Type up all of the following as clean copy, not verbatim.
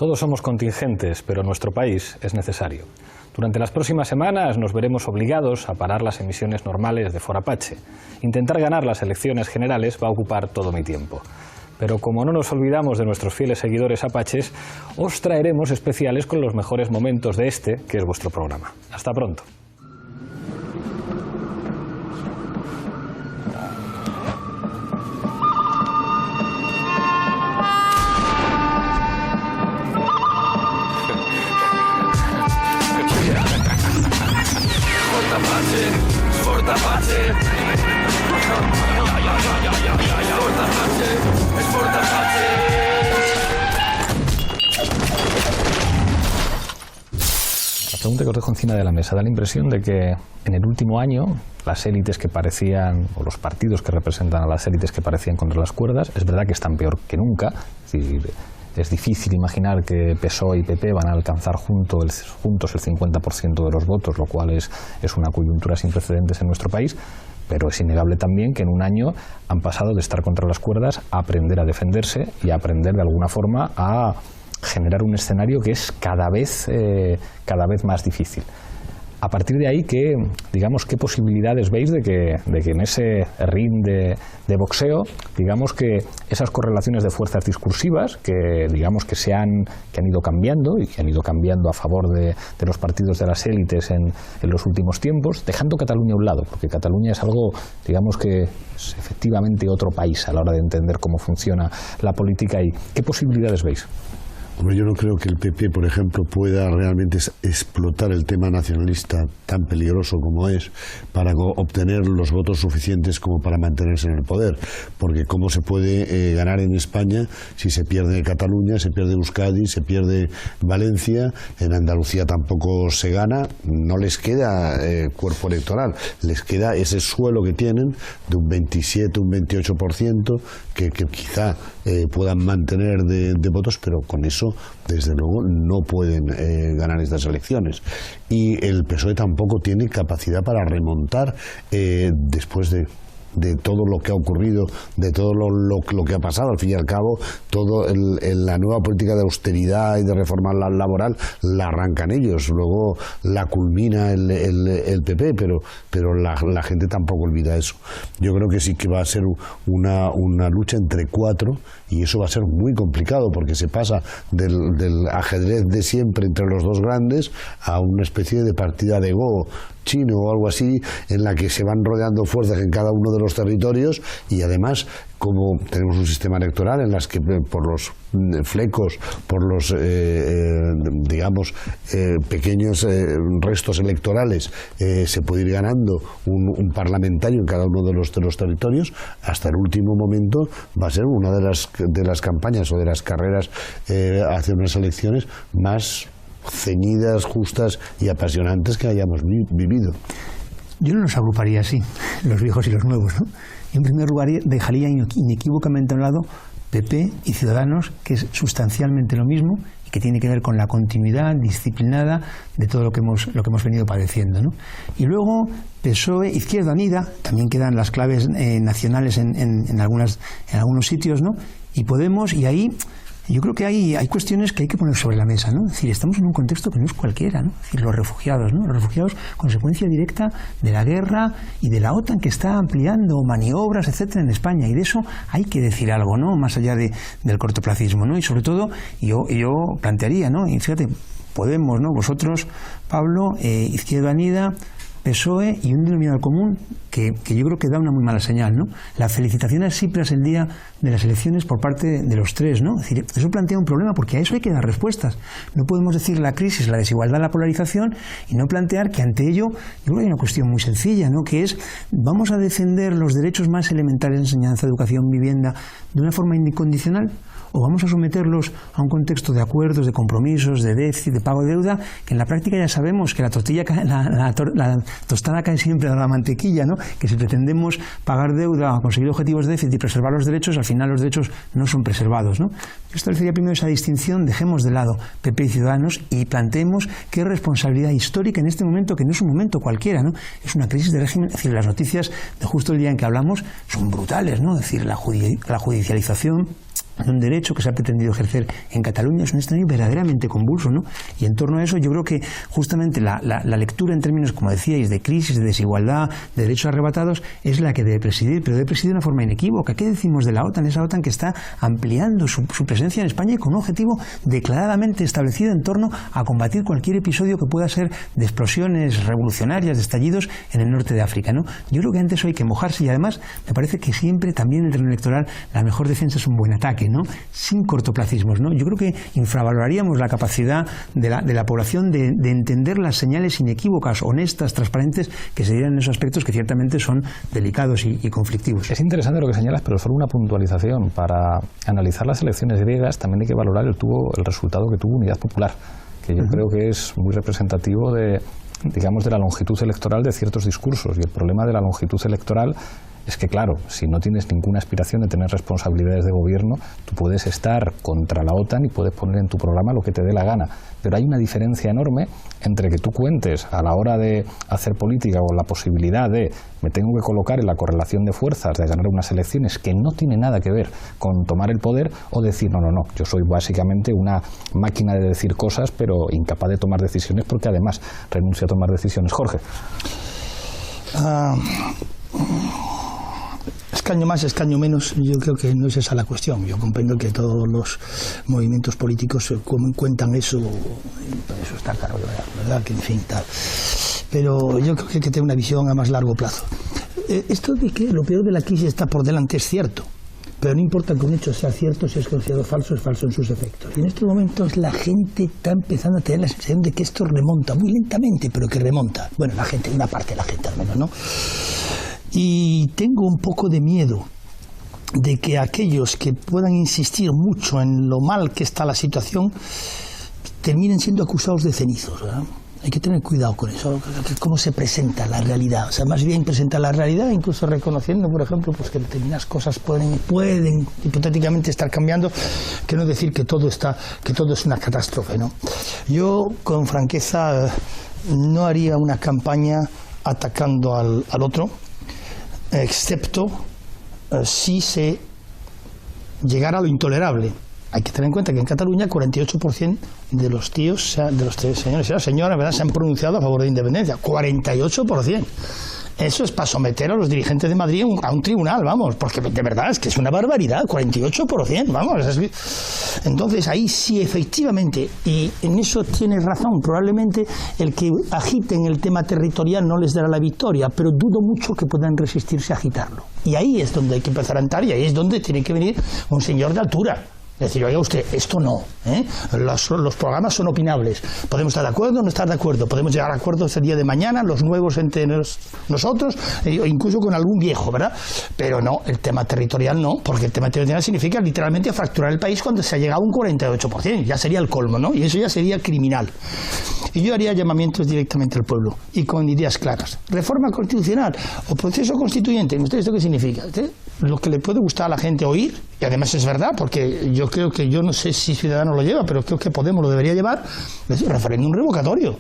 Todos somos contingentes, pero nuestro país es necesario. Durante las próximas semanas nos veremos obligados a parar las emisiones normales de Fora Apache. Intentar ganar las elecciones generales va a ocupar todo mi tiempo. Pero como no nos olvidamos de nuestros fieles seguidores apaches, os traeremos especiales con los mejores momentos de este, que es vuestro programa. Hasta pronto. La pregunta que os dejo encima de la mesa da la impresión de que en el último año las élites que parecían, o los partidos que representan a las élites que parecían contra las cuerdas, es verdad que están peor que nunca. Es decir, es difícil imaginar que PSOE y PP van a alcanzar juntos el 50% de los votos, lo cual es una coyuntura sin precedentes en nuestro país, pero es innegable también que en un año han pasado de estar contra las cuerdas a aprender a defenderse y a aprender de alguna forma a generar un escenario que es cada vez más difícil. A partir de ahí, ¿qué posibilidades veis de que en ese ring de boxeo, digamos que esas correlaciones de fuerzas discursivas que han ido cambiando y que han ido cambiando a favor de los partidos de las élites en los últimos tiempos, dejando Cataluña a un lado, porque Cataluña es algo, digamos que es efectivamente otro país a la hora de entender cómo funciona la política ahí? ¿Qué posibilidades veis? Hombre, yo no creo que el PP, por ejemplo, pueda realmente explotar el tema nacionalista tan peligroso como es para obtener los votos suficientes como para mantenerse en el poder. Porque ¿cómo se puede ganar en España si se pierde Cataluña, se pierde Euskadi, se pierde Valencia? En Andalucía tampoco se gana. No les queda cuerpo electoral. Les queda ese suelo que tienen de un 27, un 28% que quizá puedan mantener de votos, pero con eso desde luego no pueden ganar estas elecciones. Y el PSOE tampoco tiene capacidad para remontar después de todo lo que ha ocurrido, de todo lo que ha pasado. Al fin y al cabo, la nueva política de austeridad y de reforma laboral la arrancan ellos, luego la culmina el PP, pero la gente tampoco olvida eso. Yo creo que sí que va a ser una lucha entre cuatro, y eso va a ser muy complicado porque se pasa del ajedrez de siempre entre los dos grandes a una especie de partida de Go chino o algo así, en la que se van rodeando fuerzas en cada uno de los territorios. Y además, como tenemos un sistema electoral en las que por los flecos, por los pequeños restos electorales se puede ir ganando un parlamentario en cada uno de los territorios, hasta el último momento va a ser una de las campañas o de las carreras hacia unas elecciones más ceñidas, justas y apasionantes que hayamos vivido. Yo no los agruparía así, los viejos y los nuevos, ¿no? Yo, en primer lugar, dejaría inequívocamente a un lado PP y Ciudadanos, que es sustancialmente lo mismo y que tiene que ver con la continuidad disciplinada de todo lo que hemos venido padeciendo, ¿no? Y luego PSOE, Izquierda Unida, también quedan las claves nacionales en algunos sitios, ¿no? Y Podemos, y ahí yo creo que hay cuestiones que hay que poner sobre la mesa, ¿no? Es decir, estamos en un contexto que no es cualquiera, ¿no? Es decir, los refugiados, ¿no? Los refugiados, consecuencia directa de la guerra y de la OTAN, que está ampliando maniobras, etcétera, en España, y de eso hay que decir algo, ¿no? Más allá del cortoplacismo, ¿no? Y sobre todo, yo plantearía, ¿no? Y fíjate, Podemos, ¿no? Vosotros, Pablo, Izquierda Unida, PSOE y un denominador común que yo creo que da una muy mala señal, ¿no? Las felicitaciones sípras el día de las elecciones por parte de los tres, ¿no? Es decir, eso plantea un problema porque a eso hay que dar respuestas. No podemos decir la crisis, la desigualdad, la polarización y no plantear que ante ello, yo creo que hay una cuestión muy sencilla, ¿no? Que es, vamos a defender los derechos más elementales de enseñanza, educación, vivienda de una forma incondicional, o vamos a someterlos a un contexto de acuerdos, de compromisos, de déficit, de pago de deuda, que en la práctica ya sabemos que la tostada cae siempre de la mantequilla, ¿no? Que si pretendemos pagar deuda, conseguir objetivos de déficit y preservar los derechos, al final los derechos no son preservados, ¿no? Yo establecería primero esa distinción, dejemos de lado PP y Ciudadanos y planteemos qué responsabilidad histórica en este momento, que no es un momento cualquiera, ¿no? Es una crisis de régimen. Es decir, las noticias de justo el día en que hablamos son brutales, ¿no? Es decir, la judicialización de un derecho que se ha pretendido ejercer en Cataluña. Es un escenario verdaderamente convulso, ¿no? Y en torno a eso yo creo que justamente la lectura en términos, como decíais, de crisis, de desigualdad, de derechos arrebatados, es la que debe presidir, pero debe presidir de una forma inequívoca. ¿Qué decimos de la OTAN? Esa OTAN que está ampliando su presencia en España y con un objetivo declaradamente establecido en torno a combatir cualquier episodio que pueda ser de explosiones revolucionarias, de estallidos en el norte de África, ¿no? Yo creo que ante eso hay que mojarse, y además me parece que siempre también en el terreno electoral la mejor defensa es un buen ataque, ¿no? Sin cortoplacismos, ¿no? Yo creo que infravaloraríamos la capacidad de la población de entender las señales inequívocas, honestas, transparentes que se dieran en esos aspectos que ciertamente son delicados y conflictivos. Es interesante lo que señalas, pero solo una puntualización. Para analizar las elecciones griegas también hay que valorar el resultado que tuvo Unidad Popular, que yo creo que es muy representativo de la longitud electoral de ciertos discursos. Y el problema de la longitud electoral es que, claro, si no tienes ninguna aspiración de tener responsabilidades de gobierno, tú puedes estar contra la OTAN y puedes poner en tu programa lo que te dé la gana. Pero hay una diferencia enorme entre que tú cuentes a la hora de hacer política con la posibilidad de me tengo que colocar en la correlación de fuerzas de ganar unas elecciones que no tiene nada que ver con tomar el poder, o decir no, yo soy básicamente una máquina de decir cosas pero incapaz de tomar decisiones porque además renuncio a tomar decisiones. Jorge. Escaño más, escaño menos, yo creo que no es esa la cuestión. Yo comprendo que todos los movimientos políticos cuentan eso está claro, ¿verdad? Que en fin, tal. Pero yo creo que hay que tener una visión a más largo plazo. Esto de que lo peor de la crisis está por delante es cierto, pero no importa que un hecho sea cierto, si es considerado falso, es falso en sus efectos. Y en estos momentos la gente está empezando a tener la sensación de que esto remonta, muy lentamente, pero que remonta. Bueno, la gente, una parte de la gente al menos, ¿no? Y tengo un poco de miedo de que aquellos que puedan insistir mucho en lo mal que está la situación terminen siendo acusados de cenizos, ¿verdad? Hay que tener cuidado con eso, cómo se presenta la realidad. O sea, más bien presentar la realidad, incluso reconociendo, por ejemplo, pues que determinadas cosas pueden hipotéticamente estar cambiando, que no decir que todo es una catástrofe, ¿no? Yo, con franqueza, no haría una campaña atacando al otro, excepto si se llegara a lo intolerable. Hay que tener en cuenta que en Cataluña el 48% de los tíos, de los señores y las señoras, ¿verdad?, se han pronunciado a favor de la independencia. 48%. Eso es para someter a los dirigentes de Madrid a un tribunal, vamos, porque de verdad es que es una barbaridad, 48%, vamos. Entonces ahí sí, efectivamente, y en eso tienes razón, probablemente el que agiten el tema territorial no les dará la victoria, pero dudo mucho que puedan resistirse a agitarlo. Y ahí es donde hay que empezar a entrar, y ahí es donde tiene que venir un señor de altura. Es decir, oiga usted, esto no, ¿eh? Los programas son opinables. Podemos estar de acuerdo o no estar de acuerdo. Podemos llegar a acuerdos el día de mañana, los nuevos entre nosotros, o incluso con algún viejo, ¿verdad? Pero no, el tema territorial no, porque el tema territorial significa literalmente fracturar el país cuando se ha llegado a un 48%. Ya sería el colmo, ¿no? Y eso ya sería criminal. Y yo haría llamamientos directamente al pueblo y con ideas claras. Reforma constitucional o proceso constituyente. ¿Usted esto qué significa? Lo que le puede gustar a la gente oír, y además es verdad, porque yo creo que, yo no sé si Ciudadanos lo lleva, pero creo que Podemos lo debería llevar, es un referéndum revocatorio.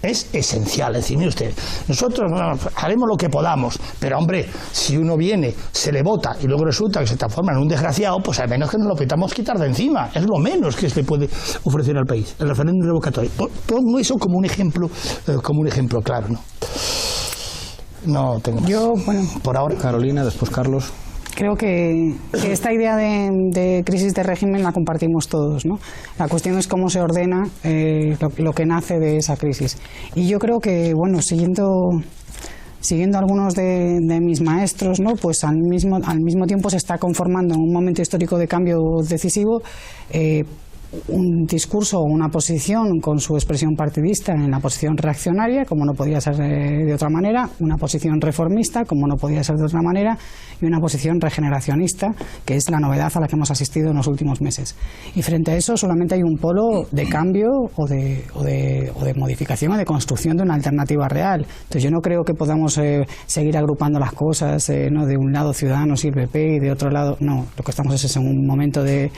Es esencial. Es decir, mire usted, nosotros haremos lo que podamos, pero hombre, si uno viene, se le vota y luego resulta que se transforma en un desgraciado, pues al menos que nos lo podamos quitar de encima. Es lo menos que se le puede ofrecer al país, el referéndum revocatorio. Pongo eso como un ejemplo claro, ¿no? No tengo más. Yo, bueno, por ahora, Carolina, después Carlos. Creo que esta idea de crisis de régimen la compartimos todos, ¿no? La cuestión es cómo se ordena lo que nace de esa crisis. Y yo creo que, bueno, siguiendo algunos de mis maestros, ¿no?, pues al mismo tiempo se está conformando en un momento histórico de cambio decisivo un discurso o una posición con su expresión partidista en la posición reaccionaria, como no podía ser de otra manera, una posición reformista, como no podía ser de otra manera, y una posición regeneracionista, que es la novedad a la que hemos asistido en los últimos meses. Y frente a eso solamente hay un polo de cambio o de modificación o de construcción de una alternativa real. Entonces yo no creo que podamos seguir agrupando las cosas, ¿no?, de un lado Ciudadanos y el PP y de otro lado no. Lo que estamos es en un momento de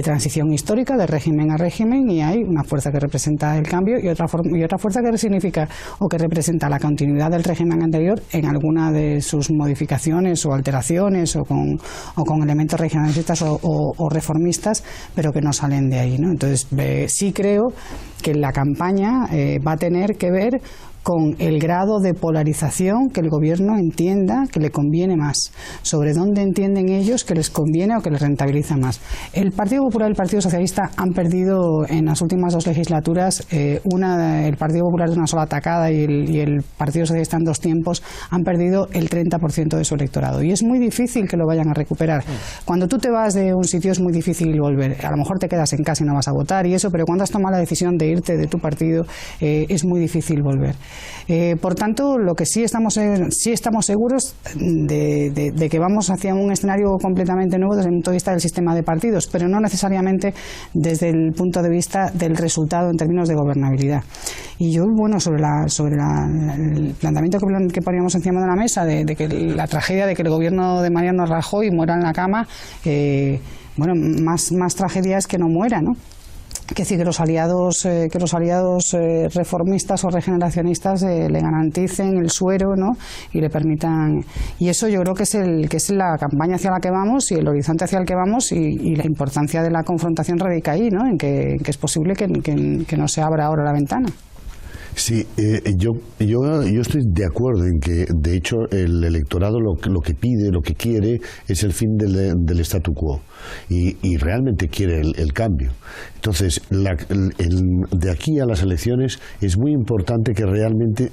transición histórica, de régimen a régimen, y hay una fuerza que representa el cambio y otra fuerza que significa o que representa la continuidad del régimen anterior en alguna de sus modificaciones o alteraciones o con elementos regionalistas o reformistas, pero que no salen de ahí, ¿no? Entonces sí creo que la campaña va a tener que ver con el grado de polarización que el gobierno entienda que le conviene más, sobre dónde entienden ellos que les conviene o que les rentabiliza más. El Partido Popular y el Partido Socialista han perdido en las últimas 2 legislaturas, el Partido Popular de una sola tacada y el Partido Socialista en 2 tiempos han perdido el 30% de su electorado, y es muy difícil que lo vayan a recuperar. Cuando tú te vas de un sitio es muy difícil volver, a lo mejor te quedas en casa y no vas a votar y eso, pero cuando has tomado la decisión de irte de tu partido es muy difícil volver. Por tanto, lo que sí estamos seguros de que vamos hacia un escenario completamente nuevo desde el punto de vista del sistema de partidos, pero no necesariamente desde el punto de vista del resultado en términos de gobernabilidad. Y yo, bueno, sobre el planteamiento que poníamos encima de la mesa de que la tragedia de que el gobierno de Mariano Rajoy muera en la cama, bueno, más tragedia es que no muera, ¿no? Que decir, que los aliados reformistas o regeneracionistas le garanticen el suero, ¿no? Y le permitan, y eso yo creo que es la campaña hacia la que vamos y el horizonte hacia el que vamos, y la importancia de la confrontación radica ahí, ¿no? En que es posible que no se abra ahora la ventana. Sí, yo estoy de acuerdo en que, de hecho, el electorado lo que pide, lo que quiere, es el fin del statu quo, y realmente quiere el cambio. Entonces, de aquí a las elecciones es muy importante que realmente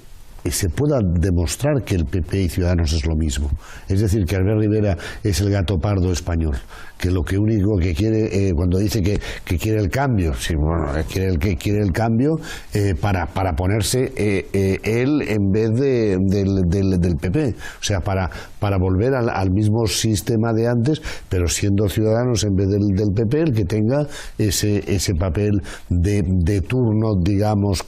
se pueda demostrar que el PP y Ciudadanos es lo mismo. Es decir, que Albert Rivera es el gato pardo español, que lo único que quiere, cuando dice que quiere el cambio, sí, bueno, quiere el cambio para ponerse él en vez del PP, o sea, para volver al mismo sistema de antes, pero siendo Ciudadanos en vez del PP el que tenga ese papel de turno, digamos,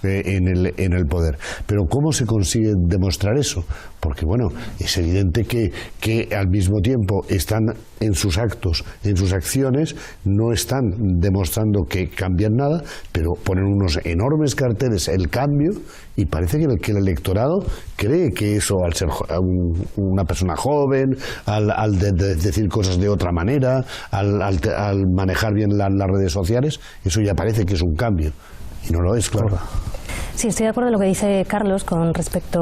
en el poder. Pero ¿cómo se consigue demostrar eso? Porque, bueno, es evidente que al mismo tiempo están en sus actos, en sus acciones, no están demostrando que cambian nada, pero ponen unos enormes carteles, el cambio, y parece que el electorado cree que eso, al ser una persona joven, al decir cosas de otra manera, al manejar bien las redes sociales, eso ya parece que es un cambio, y no lo es, claro. Sí, estoy de acuerdo en lo que dice Carlos con respecto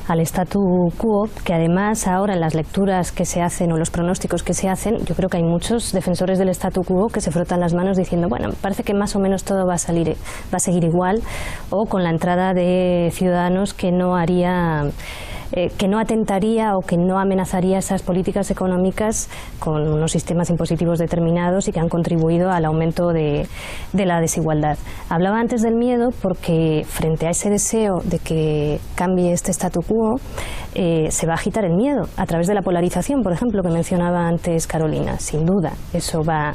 al statu quo, que además ahora en las lecturas que se hacen o los pronósticos que se hacen, yo creo que hay muchos defensores del statu quo que se frotan las manos diciendo, bueno, parece que más o menos todo va a seguir igual, o con la entrada de Ciudadanos que no atentaría o que no amenazaría esas políticas económicas con unos sistemas impositivos determinados y que han contribuido al aumento de la desigualdad. Hablaba antes del miedo porque frente a ese deseo de que cambie este statu quo, se va a agitar el miedo a través de la polarización, por ejemplo, que mencionaba antes Carolina. Sin duda, eso va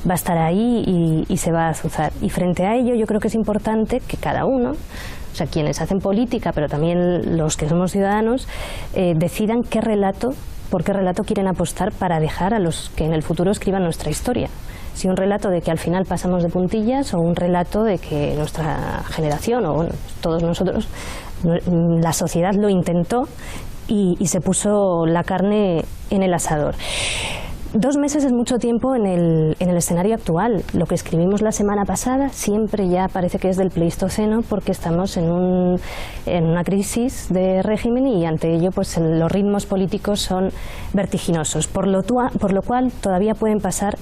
a estar ahí y se va a azuzar. Y frente a ello yo creo que es importante que cada uno, o sea, quienes hacen política, pero también los que somos ciudadanos, decidan por qué relato quieren apostar para dejar a los que en el futuro escriban nuestra historia. Si un relato de que al final pasamos de puntillas o un relato de que nuestra generación, o bueno, todos nosotros, la sociedad lo intentó y se puso la carne en el asador. 2 meses es mucho tiempo en el escenario actual. Lo que escribimos la semana pasada siempre ya parece que es del Pleistoceno, porque estamos en una crisis de régimen y ante ello pues los ritmos políticos son vertiginosos, por lo cual todavía pueden pasar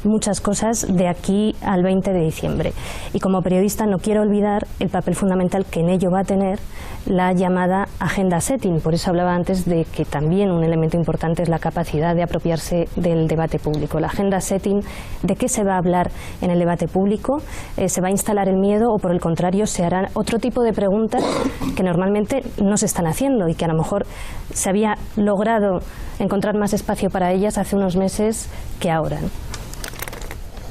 muchas cosas de aquí al 20 de diciembre. Y como periodista no quiero olvidar el papel fundamental que en ello va a tener la llamada agenda setting. Por eso hablaba antes de que también un elemento importante es la capacidad de apropiarse del debate público. La agenda setting, ¿de qué se va a hablar en el debate público? ¿Se va a instalar el miedo o por el contrario se harán otro tipo de preguntas que normalmente no se están haciendo y que a lo mejor se había logrado encontrar más espacio para ellas hace unos meses que ahora, ¿no?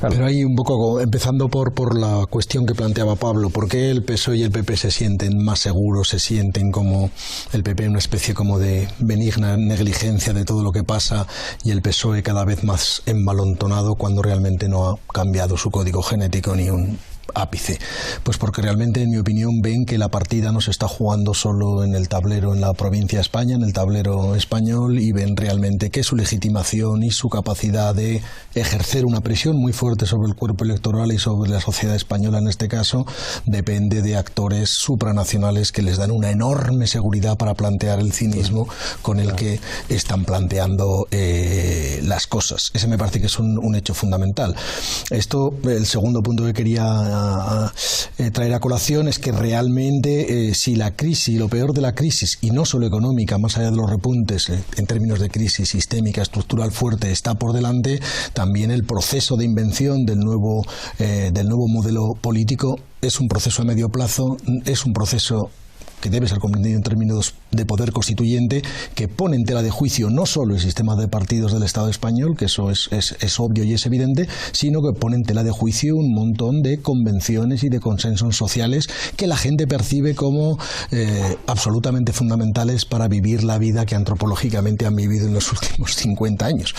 Claro. Pero ahí un poco, empezando por la cuestión que planteaba Pablo, ¿por qué el PSOE y el PP se sienten más seguros, se sienten como el PP una especie como de benigna negligencia de todo lo que pasa y el PSOE cada vez más envalontonado cuando realmente no ha cambiado su código genético ni un ápice? Pues porque realmente, en mi opinión, ven que la partida no se está jugando solo en el tablero en la provincia de España, en el tablero español, y ven realmente que su legitimación y su capacidad de ejercer una presión muy fuerte sobre el cuerpo electoral y sobre la sociedad española en este caso depende de actores supranacionales que les dan una enorme seguridad para plantear el cinismo con el que están planteando las cosas. Ese me parece que es un hecho fundamental. Esto, el segundo punto que quería traer a colación es que realmente si la crisis, lo peor de la crisis, y no solo económica, más allá de los repuntes en términos de crisis sistémica, estructural fuerte, está por delante, también el proceso de invención del nuevo modelo político es un proceso a medio plazo, es un proceso que debe ser comprendido en términos de poder constituyente, que pone en tela de juicio no solo el sistema de partidos del Estado español, que eso es obvio y es evidente, sino que pone en tela de juicio un montón de convenciones y de consensos sociales que la gente percibe como absolutamente fundamentales para vivir la vida que antropológicamente han vivido en los últimos 50 años.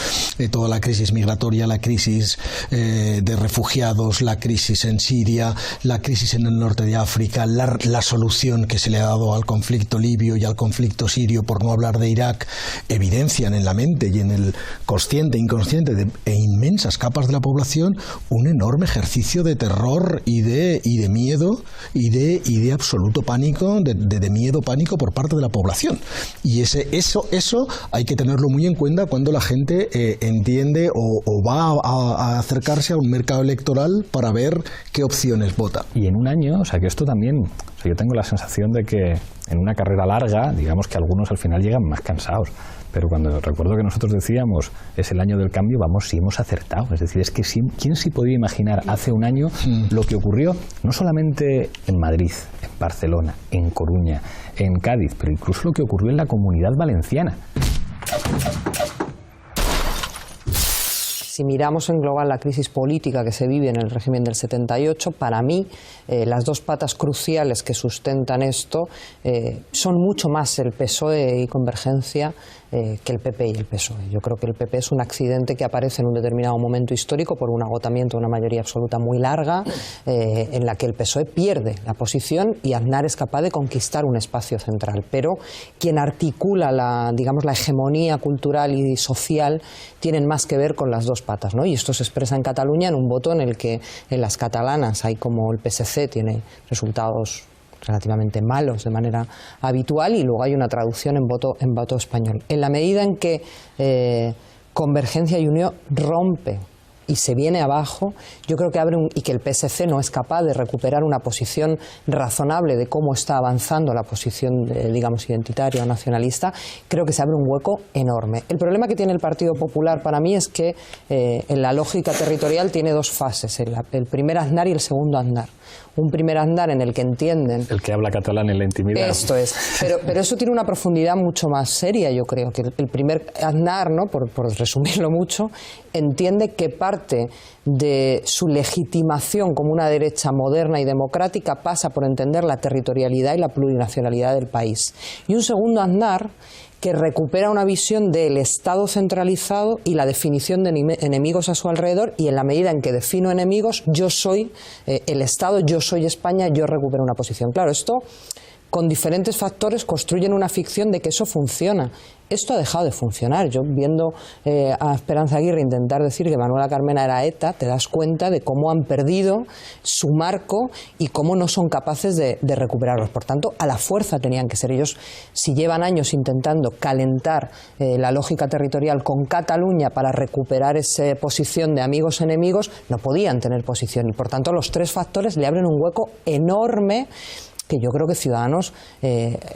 Toda la crisis migratoria, la crisis de refugiados, la crisis en Siria, la crisis en el norte de África, la solución que se le ha dado al conflicto libio y al conflicto sirio, por no hablar de Irak, evidencian en la mente y en el consciente e inconsciente e inmensas capas de la población un enorme ejercicio de terror y de miedo y de absoluto pánico, de miedo pánico por parte de la población. Y eso hay que tenerlo muy en cuenta cuando la gente entiende o va a acercarse a un mercado electoral para ver qué opciones vota. Y en un año, o sea que esto también, o sea, yo tengo la sensación de que en una carrera larga, digamos que algunos al final llegan más cansados. Pero cuando recuerdo que nosotros decíamos es el año del cambio, vamos, sí hemos acertado. Es decir, es que ¿quién sí podía imaginar hace un año lo que ocurrió no solamente en Madrid, en Barcelona, en Coruña, en Cádiz, pero incluso lo que ocurrió en la Comunidad Valenciana? Si miramos en global la crisis política que se vive en el régimen del 78, para mí las dos patas cruciales que sustentan esto son mucho más el PSOE y Convergencia que el PP y el PSOE. Yo creo que el PP es un accidente que aparece en un determinado momento histórico por un agotamiento de una mayoría absoluta muy larga, en la que el PSOE pierde la posición y Aznar es capaz de conquistar un espacio central. Pero quien articula la hegemonía cultural y social tienen más que ver con las dos patas, ¿no? Y esto se expresa en Cataluña en un voto en el que en las catalanas hay como el PSC tiene resultados relativamente malos de manera habitual y luego hay una traducción en voto español. En la medida en que Convergencia y Unió rompe y se viene abajo, yo creo que y que el PSC no es capaz de recuperar una posición razonable de cómo está avanzando la posición, identitaria o nacionalista, creo que se abre un hueco enorme. El problema que tiene el Partido Popular para mí es que en la lógica territorial tiene dos fases, el primer Aznar y el segundo Aznar. Un primer Aznar en el que entienden... El que habla catalán en la intimidad. Esto es. Pero eso tiene una profundidad mucho más seria, yo creo, que el primer Aznar, ¿no? por resumirlo mucho, entiende que parte de su legitimación como una derecha moderna y democrática pasa por entender la territorialidad y la plurinacionalidad del país. Y un segundo Aznar que recupera una visión del Estado centralizado y la definición de enemigos a su alrededor, y en la medida en que defino enemigos, yo soy el Estado, yo soy España, yo recupero una posición. Claro, esto con diferentes factores construyen una ficción de que eso funciona. Esto ha dejado de funcionar. Yo viendo a Esperanza Aguirre intentar decir que Manuela Carmena era ETA, te das cuenta de cómo han perdido su marco y cómo no son capaces de recuperarlos. Por tanto, a la fuerza tenían que ser ellos. Si llevan años intentando calentar la lógica territorial con Cataluña para recuperar esa posición de amigos-enemigos, no podían tener posición. Y por tanto, los tres factores le abren un hueco enorme que yo creo que Ciudadanos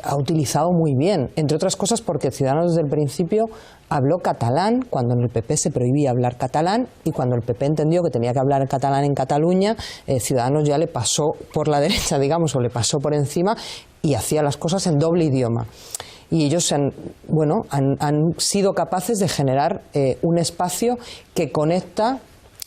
ha utilizado muy bien, entre otras cosas porque Ciudadanos desde el principio habló catalán cuando en el PP se prohibía hablar catalán, y cuando el PP entendió que tenía que hablar catalán en Cataluña, Ciudadanos ya le pasó por la derecha, o le pasó por encima y hacía las cosas en doble idioma. Y ellos han sido capaces de generar un espacio que conecta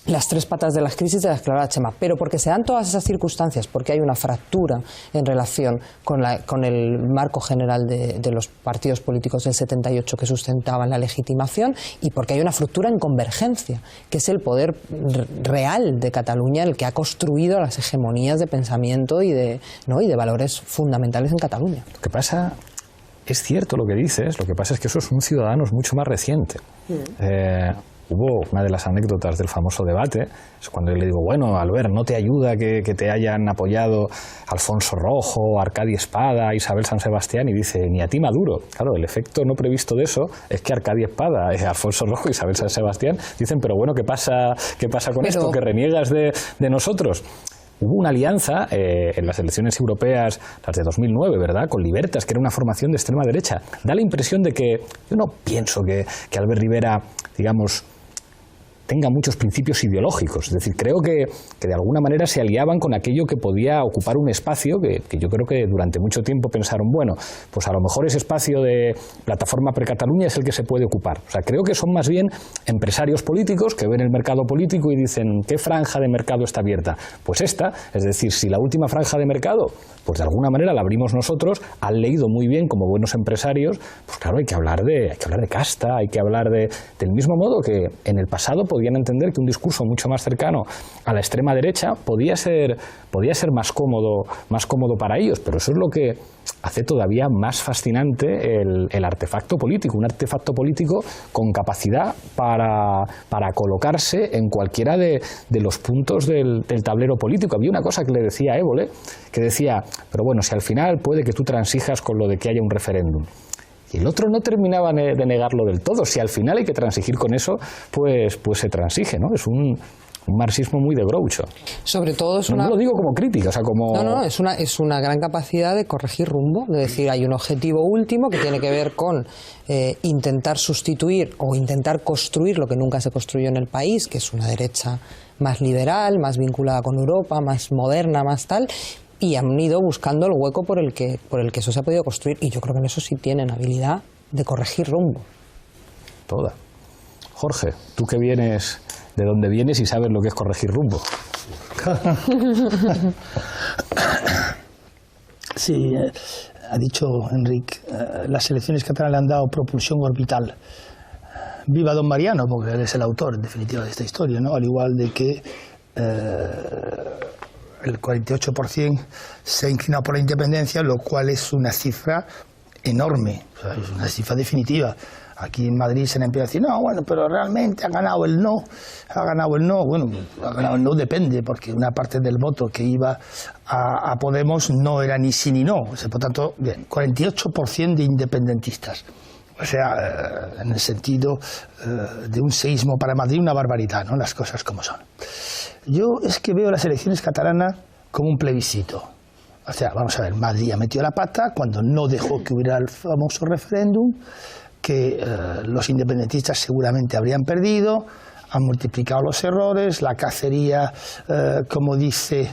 las tres patas de las crisis de las que hablaba Chema, pero porque se dan todas esas circunstancias, porque hay una fractura en relación con el marco general de los partidos políticos del 78 que sustentaban la legitimación, y porque hay una fractura en convergencia, que es el poder real de Cataluña el que ha construido las hegemonías de pensamiento y de valores fundamentales en Cataluña. Lo que pasa, es cierto lo que dices, lo que pasa es que eso es un Ciudadanos mucho más reciente. Hubo una de las anécdotas del famoso debate, es cuando yo le digo, bueno, Albert, ¿no te ayuda que te hayan apoyado Alfonso Rojo, Arcadi Espada, Isabel San Sebastián? Y dice, ni a ti Maduro. Claro, el efecto no previsto de eso es que Arcadi Espada, Alfonso Rojo y Isabel San Sebastián dicen, pero bueno, ¿qué pasa con esto? ¿Que reniegas de nosotros? Hubo una alianza en las elecciones europeas, las de 2009, ¿verdad?, con Libertas, que era una formación de extrema derecha. Da la impresión de que, yo no pienso que Albert Rivera, digamos, tenga muchos principios ideológicos. Es decir, creo que de alguna manera se aliaban con aquello que podía ocupar un espacio que yo creo que durante mucho tiempo pensaron, bueno, pues a lo mejor ese espacio de Plataforma per Catalunya es el que se puede ocupar. O sea, creo que son más bien empresarios políticos que ven el mercado político y dicen, ¿qué franja de mercado está abierta? Pues esta, es decir, si la última franja de mercado, pues de alguna manera la abrimos nosotros, han leído muy bien como buenos empresarios, pues claro, hay que hablar de casta, hay que hablar del mismo modo que en el pasado podían entender que un discurso mucho más cercano a la extrema derecha podía ser más cómodo para ellos, pero eso es lo que hace todavía más fascinante el artefacto político, un artefacto político con capacidad para colocarse en cualquiera de los puntos del tablero político. Había una cosa que le decía a Évole, que decía, pero bueno, si al final puede que tú transijas con lo de que haya un referéndum. Y el otro no terminaba de negarlo del todo. Si al final hay que transigir con eso, pues se transige, ¿no? Es un marxismo muy de Groucho. Sobre todo es no lo digo como crítica, o sea, como... No, es una gran capacidad de corregir rumbo, de decir, hay un objetivo último que tiene que ver con intentar sustituir o intentar construir lo que nunca se construyó en el país, que es una derecha más liberal, más vinculada con Europa, más moderna, más tal, y han ido buscando el hueco por el que eso se ha podido construir, y yo creo que en eso sí tienen habilidad de corregir rumbo. Toda. Jorge, tú que vienes de donde vienes y sabes lo que es corregir rumbo. Sí, ha dicho Enrique, las elecciones catalanas le han dado propulsión orbital. Viva don Mariano, porque él es el autor, en definitiva, de esta historia, ¿no? Al igual de que el 48% se ha inclinado por la independencia, lo cual es una cifra enorme, o sea, es una cifra definitiva. Aquí en Madrid se le empieza a decir, no, bueno, pero realmente ha ganado el no. Bueno, ha ganado el no depende, porque una parte del voto que iba a Podemos no era ni sí ni no. O sea, por tanto, bien, 48% de independentistas. O sea, en el sentido de un seísmo para Madrid, una barbaridad, ¿no? Las cosas como son. Yo es que veo las elecciones catalanas como un plebiscito. O sea, vamos a ver, Madrid ha metido la pata cuando no dejó que hubiera el famoso referéndum, que los independentistas seguramente habrían perdido, han multiplicado los errores, la cacería, como dice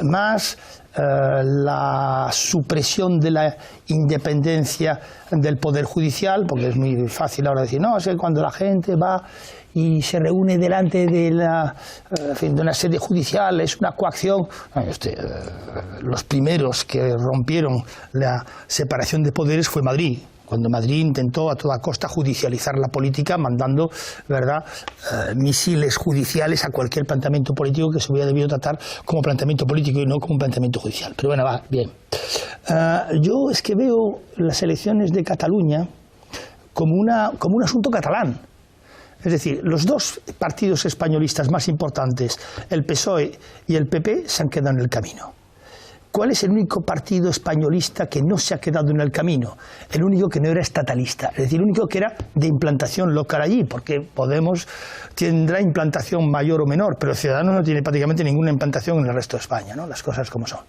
Mas, la supresión de la independencia del Poder Judicial, porque es muy fácil ahora decir, no, es que cuando la gente va y se reúne delante de una sede judicial, es una coacción. Los primeros que rompieron la separación de poderes fue Madrid, cuando Madrid intentó a toda costa judicializar la política, mandando, ¿verdad?, misiles judiciales a cualquier planteamiento político que se hubiera debido tratar como planteamiento político y no como un planteamiento judicial. Pero bueno, va, bien. Yo es que veo las elecciones de Cataluña como un asunto catalán. Es decir, los dos partidos españolistas más importantes, el PSOE y el PP, se han quedado en el camino. ¿Cuál es el único partido españolista que no se ha quedado en el camino? El único que no era estatalista, es decir, el único que era de implantación local allí, porque Podemos tendrá implantación mayor o menor, pero Ciudadanos no tiene prácticamente ninguna implantación en el resto de España, ¿no? Las cosas como son.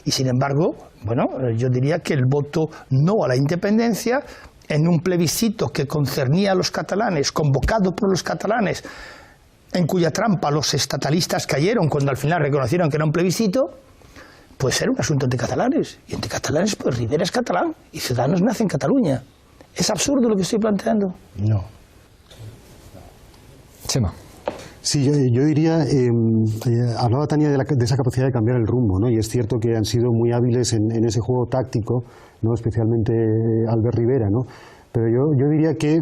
Y sin embargo, bueno, yo diría que el voto no a la independencia, en un plebiscito que concernía a los catalanes, convocado por los catalanes, en cuya trampa los estatalistas cayeron cuando al final reconocieron que era un plebiscito, pues era un asunto entre catalanes. Y entre catalanes, pues Rivera es catalán y Ciudadanos nace en Cataluña. ¿Es absurdo lo que estoy planteando? No. Chema. Sí, yo diría, hablaba Tania de esa capacidad de cambiar el rumbo, ¿no? Y es cierto que han sido muy hábiles en ese juego táctico, ¿no? Especialmente Albert Rivera, ¿no? Pero yo diría que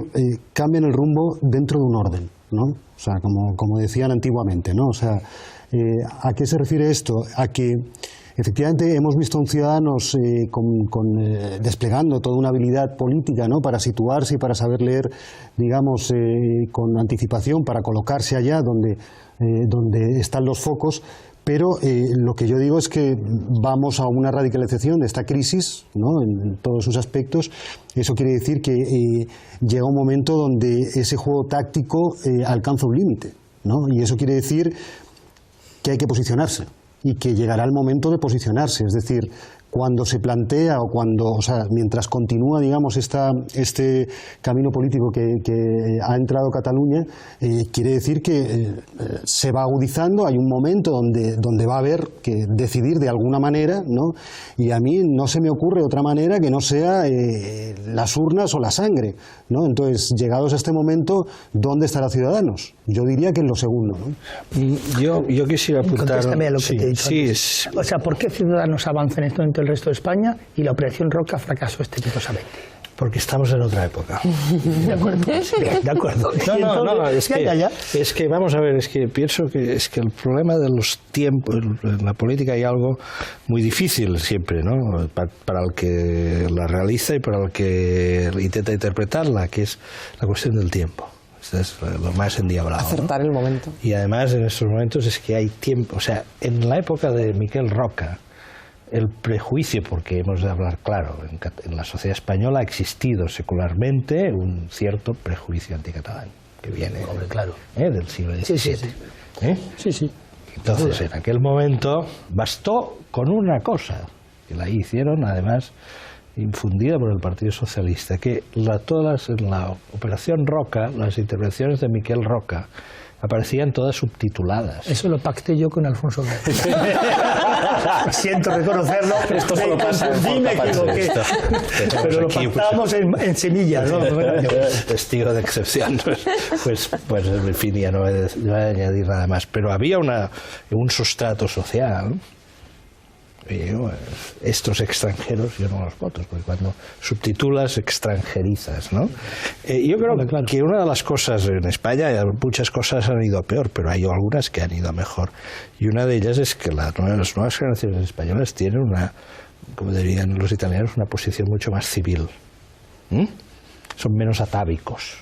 cambian el rumbo dentro de un orden, ¿no? O sea, como decían antiguamente, ¿no? O sea, ¿a qué se refiere esto? A que efectivamente hemos visto a un Ciudadanos desplegando toda una habilidad política, ¿no? Para situarse y para saber leer, digamos, con anticipación, para colocarse allá donde están los focos. Pero lo que yo digo es que vamos a una radicalización de esta crisis, ¿no? En todos sus aspectos. Eso quiere decir que llega un momento donde ese juego táctico alcanza un límite, ¿no? Y eso quiere decir que hay que posicionarse y que llegará el momento de posicionarse. Es decir, cuando se plantea o sea, mientras continúa, digamos, este camino político que ha entrado Cataluña, quiere decir que se va agudizando, hay un momento donde va a haber que decidir de alguna manera, ¿no? Y a mí no se me ocurre otra manera que no sea las urnas o la sangre, ¿no? Entonces, llegados a este momento, ¿dónde estará Ciudadanos? Yo diría que en lo segundo, ¿no? Yo quisiera apuntar... Contéstame a lo que te he dicho sí, antes. O sea, ¿por qué Ciudadanos avanza en este momento el resto de España y la Operación Roca fracasó estrepitosamente? Porque estamos en otra época. De acuerdo. Bien, de acuerdo. No, es que, ya. Es que, vamos a ver, es que pienso que el problema de los tiempos, en la política hay algo muy difícil siempre, ¿no? Para el que la realiza y para el que intenta interpretarla, que es la cuestión del tiempo. Esto es lo más endiablado. Acertar, ¿no? El momento. Y además en estos momentos es que hay tiempo, o sea, en la época de Miquel Roca, el prejuicio, porque hemos de hablar claro, en la sociedad española ha existido secularmente un cierto prejuicio anticatalán, que viene del siglo XVII. Sí. Entonces, en aquel momento bastó con una cosa, que la hicieron además infundida por el Partido Socialista, que en la Operación Roca, las intervenciones de Miquel Roca, aparecían todas subtituladas. Eso lo pacté yo con Alfonso Guerra. Siento reconocerlo. Esto solo pasa en me equivoqué. Pero lo pactamos en semillas, ¿no? Testigo de excepción. Pues en fin, ya no voy a añadir nada más. Pero había un sustrato social. Y estos extranjeros yo no los voto, porque cuando subtitulas extranjerizas, ¿no? Yo creo que una de las cosas en España, muchas cosas han ido a peor, pero hay algunas que han ido a mejor, y una de ellas es que las nuevas generaciones españolas tienen como dirían los italianos, una posición mucho más civil. Son menos atávicos,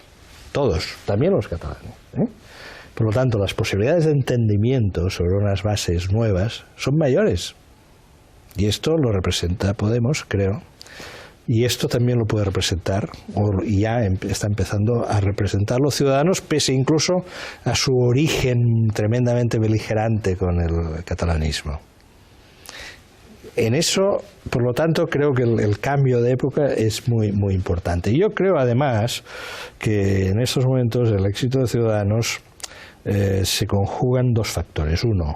todos, también los catalanes, Por lo tanto, las posibilidades de entendimiento sobre unas bases nuevas son mayores. Y esto lo representa Podemos, creo, y esto también lo puede representar, y ya está empezando a representar los Ciudadanos, pese incluso a su origen tremendamente beligerante con el catalanismo. En eso, por lo tanto, creo que el cambio de época es muy, muy importante. Y yo creo, además, que en estos momentos el éxito de Ciudadanos se conjugan dos factores. Uno,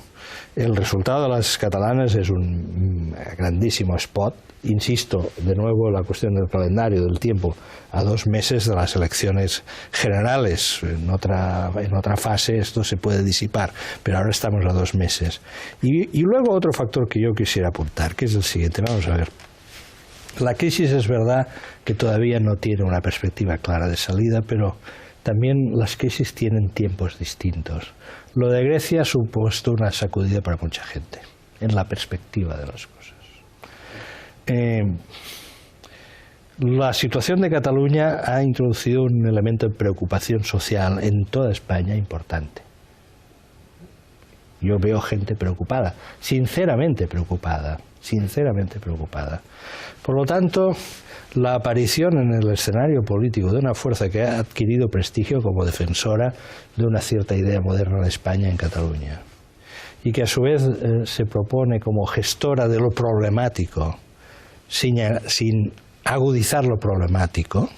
el resultado de las catalanas es un grandísimo spot. Insisto, de nuevo, la cuestión del calendario, del tiempo, a 2 meses de las elecciones generales. En otra fase esto se puede disipar, pero ahora estamos a 2 meses. Y luego otro factor que yo quisiera apuntar, que es el siguiente. Vamos a ver. La crisis es verdad que todavía no tiene una perspectiva clara de salida, pero también las crisis tienen tiempos distintos. Lo de Grecia ha supuesto una sacudida para mucha gente, en la perspectiva de las cosas. La situación de Cataluña ha introducido un elemento de preocupación social en toda España importante. Yo veo gente preocupada, sinceramente preocupada. Por lo tanto, la aparición en el escenario político de una fuerza que ha adquirido prestigio como defensora de una cierta idea moderna de España en Cataluña, y que a su vez se propone como gestora de lo problemático, sin agudizar lo problemático,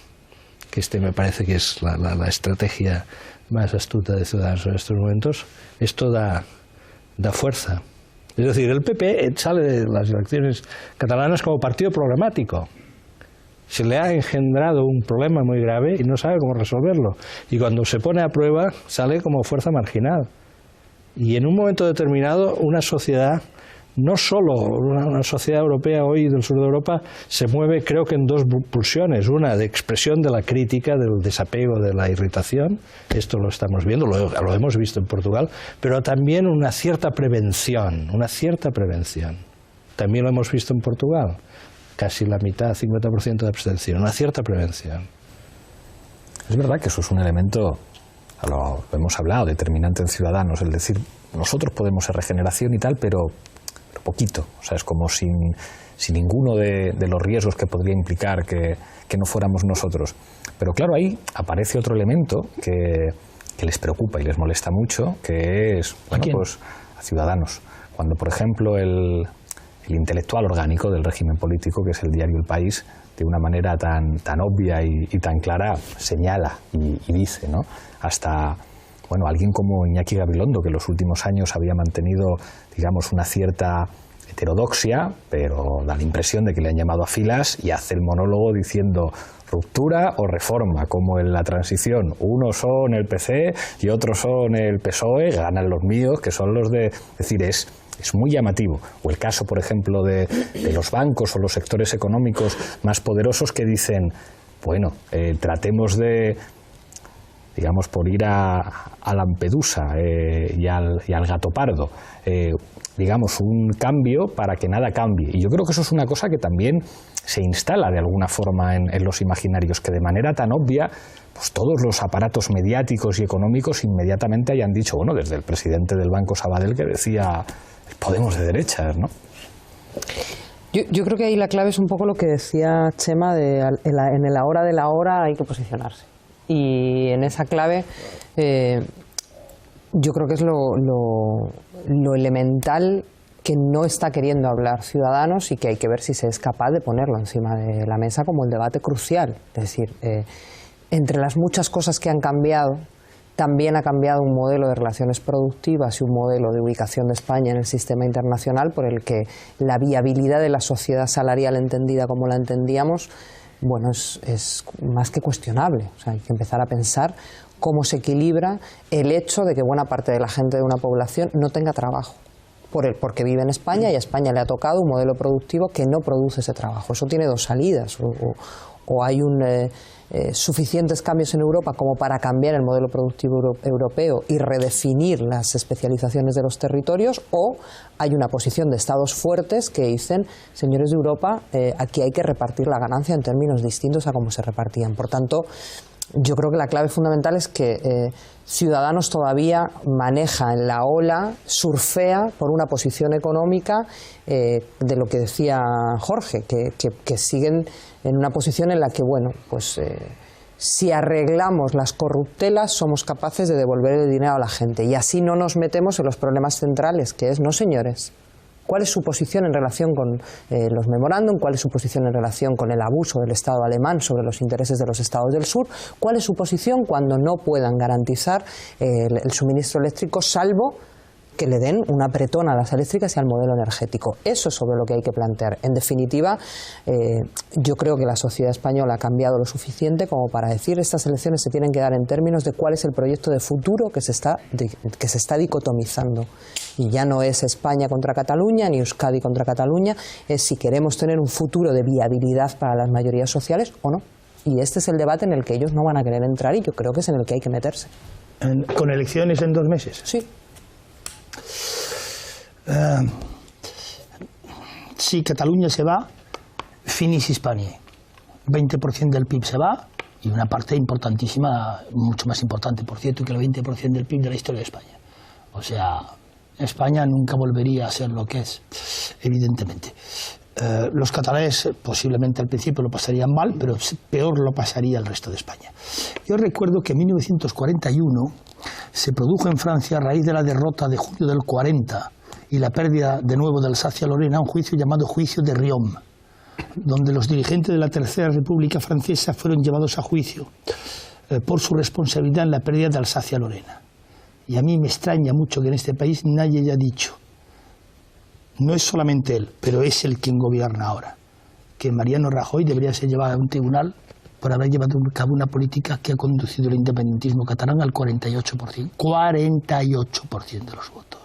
que me parece que es la estrategia más astuta de Ciudadanos en estos momentos, esto da fuerza. Es decir, el PP sale de las elecciones catalanas como partido problemático, se le ha engendrado un problema muy grave y no sabe cómo resolverlo. Y cuando se pone a prueba sale como fuerza marginal. Y en un momento determinado una sociedad, no solo una sociedad europea hoy del sur de Europa, se mueve creo que en dos pulsiones. Una de expresión de la crítica, del desapego, de la irritación. Esto lo estamos viendo, lo hemos visto en Portugal. Pero también una cierta prevención, También lo hemos visto en Portugal. Casi la mitad, 50% de abstención, una cierta prevención. Es verdad que eso es un elemento, lo hemos hablado, determinante en Ciudadanos, el decir, nosotros podemos ser regeneración y tal, pero poquito, o sea, es como sin ninguno de los riesgos que podría implicar que no fuéramos nosotros. Pero claro, ahí aparece otro elemento que les preocupa y les molesta mucho, que es, bueno, pues a Ciudadanos. Cuando, por ejemplo, el intelectual orgánico del régimen político, que es el diario El País, de una manera tan obvia y tan clara, señala y dice, ¿no? Hasta, bueno, alguien como Iñaki Gabilondo, que en los últimos años había mantenido, digamos, una cierta heterodoxia, pero da la impresión de que le han llamado a filas y hace el monólogo diciendo ruptura o reforma, como en la transición. Unos son el PC y otros son el PSOE, ganan los míos, que son los de... Es decir, es muy llamativo. O el caso, por ejemplo, de los bancos o los sectores económicos más poderosos que dicen, bueno, tratemos de, digamos, por ir a Lampedusa y al Gato Pardo, digamos, un cambio para que nada cambie. Y yo creo que eso es una cosa que también se instala de alguna forma en los imaginarios, que de manera tan obvia, pues todos los aparatos mediáticos y económicos inmediatamente hayan dicho, bueno, desde el presidente del Banco Sabadell que decía Podemos de derechas, ¿no? Yo creo que ahí la clave es un poco lo que decía Chema, en la hora de la hora hay que posicionarse. Y en esa clave yo creo que es lo elemental que no está queriendo hablar Ciudadanos y que hay que ver si se es capaz de ponerlo encima de la mesa como el debate crucial. Es decir, entre las muchas cosas que han cambiado, también ha cambiado un modelo de relaciones productivas y un modelo de ubicación de España en el sistema internacional por el que la viabilidad de la sociedad salarial entendida como la entendíamos, bueno, es más que cuestionable. O sea, hay que empezar a pensar cómo se equilibra el hecho de que buena parte de la gente de una población no tenga trabajo, porque vive en España y a España le ha tocado un modelo productivo que no produce ese trabajo. Eso tiene dos salidas, o hay suficientes cambios en Europa como para cambiar el modelo productivo europeo y redefinir las especializaciones de los territorios, o hay una posición de estados fuertes que dicen, señores de Europa, aquí hay que repartir la ganancia en términos distintos a cómo se repartían. Por tanto, yo creo que la clave fundamental es que Ciudadanos todavía maneja en la ola, surfea por una posición económica de lo que decía Jorge, que siguen en una posición en la que, bueno, pues si arreglamos las corruptelas somos capaces de devolver el dinero a la gente y así no nos metemos en los problemas centrales, que es, no señores, ¿cuál es su posición en relación con los memorándum? ¿Cuál es su posición en relación con el abuso del Estado alemán sobre los intereses de los Estados del Sur? ¿Cuál es su posición cuando no puedan garantizar el suministro eléctrico, salvo que le den un apretón a las eléctricas y al modelo energético? Eso es sobre lo que hay que plantear. En definitiva, yo creo que la sociedad española ha cambiado lo suficiente como para decir estas elecciones se tienen que dar en términos de cuál es el proyecto de futuro que se está dicotomizando. Y ya no es España contra Cataluña, ni Euskadi contra Cataluña, es si queremos tener un futuro de viabilidad para las mayorías sociales o no. Y este es el debate en el que ellos no van a querer entrar y yo creo que es en el que hay que meterse. ¿Con elecciones en 2 meses? Sí. Si Cataluña se va, finis Hispaniae. 20% del PIB se va y una parte importantísima, mucho más importante, por cierto, que el 20% del PIB de la historia de España. O sea, España nunca volvería a ser lo que es, evidentemente. Los catalanes posiblemente al principio lo pasarían mal, pero peor lo pasaría el resto de España. Yo recuerdo que en 1941 se produjo en Francia, a raíz de la derrota de junio del 40 y la pérdida de nuevo de Alsacia-Lorena, un juicio llamado Juicio de Riom, donde los dirigentes de la Tercera República Francesa fueron llevados a juicio por su responsabilidad en la pérdida de Alsacia-Lorena. Y a mí me extraña mucho que en este país nadie haya dicho, no es solamente él, pero es el quien gobierna ahora, que Mariano Rajoy debería ser llevado a un tribunal por haber llevado a cabo una política que ha conducido el independentismo catalán al 48%. 48% de los votos.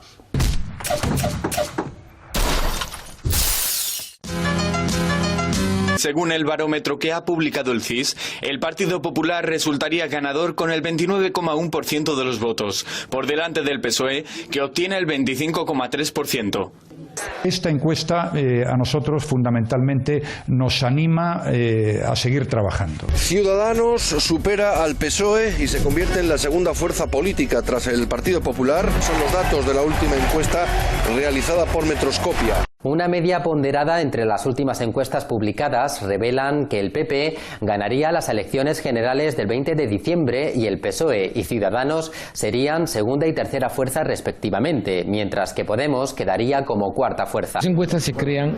Según el barómetro que ha publicado el CIS, el Partido Popular resultaría ganador con el 29,1% de los votos, por delante del PSOE, que obtiene el 25,3%. Esta encuesta a nosotros fundamentalmente nos anima a seguir trabajando. Ciudadanos supera al PSOE y se convierte en la segunda fuerza política tras el Partido Popular. Son los datos de la última encuesta realizada por Metroscopia. Una media ponderada entre las últimas encuestas publicadas revelan que el PP ganaría las elecciones generales del 20 de diciembre y el PSOE y Ciudadanos serían segunda y tercera fuerza respectivamente, mientras que Podemos quedaría como cuarta fuerza. Las encuestas se crean